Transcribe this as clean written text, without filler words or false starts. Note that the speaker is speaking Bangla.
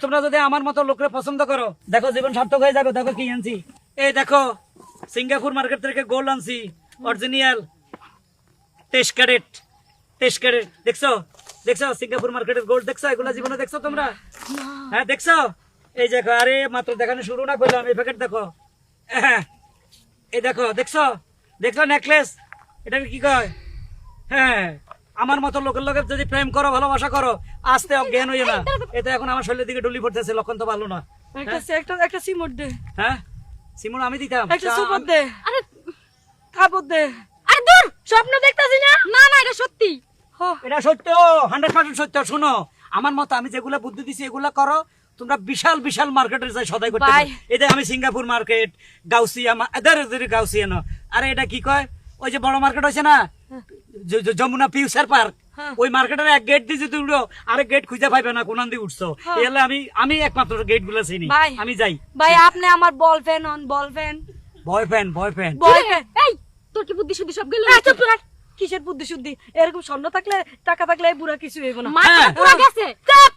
তোমরা যদি আমার মতো লোকরে পছন্দ করো, দেখো জীবন সার্থক হয়ে যাবে। দেখো কি আনছি, এই দেখো সিঙ্গাপুর মার্কেট থেকে গোল্ড আনছি, অরিজিনাল 23 ক্যারেট। দেখছো দেখছো সিঙ্গাপুর মার্কেটের গোল্ড দেখছো? এগুলা জীবনে দেখছো তোমরা? হ্যাঁ দেখছো? এই দেখো, আরে মাত্র দেখানো শুরু না করলাম, এই প্যাকেট দেখো। এই দেখো, দেখছো দেখছো নেকলেস, এটাকে কি কয়? হ্যাঁ, আমার মতো লোকের লোকের যদি প্রেম করো, ভালোবাসা করো, আস্তে অজ্ঞান হইও না। এটা এখন আমার শরীরের দিকে ডলি পড়তেছে, লক্ষণ তো ভালো না। একটা সিমট দে। হ্যাঁ, সিমন আমি দিতাম। একটা সুপার দে। আরে কাপড় দে। আরে দূর, স্বপ্ন দেখতাছি না। না না, এটা সত্যি। এটা সত্য, 100% সত্য। শুনো, আমার মতো আমি যেগুলা বুদ্ধি দিছি এগুলা করো, তোমরা বিশাল বিশাল মার্কেটের যাই সদাই করতে পারো। এটা আমি সিঙ্গাপুর মার্কেট, গাউসিয়া, গাউসিয়া না, আরে এটা কি কয়, ওই যে বড় মার্কেট হয়েছে না, যমুনা ফিউচার পার্ক, ওই মার্কেটের এক গেট দিয়ে যদি উঠো, আরেক গেট খুঁজে পাইবে না, কোনান দিয়ে উঠছো। এলে আমি একমাত্র গেট গুলো চিনি। আমি যাই। ভাই আপনি আমার বলফ্রেন্ড হন, বলফ্রেন্ড। বয়ফ্রেন্ড। এই তোর কি বুদ্ধি শুদ্ধি সব গেল? চুপ কর। কিসের বুদ্ধি শুদ্ধি? এরকম স্বর্ণ থাকলে, টাকা থাকলে এই বুড়া কিছু হইব না। মাথা পুরো গেছে। চুপ।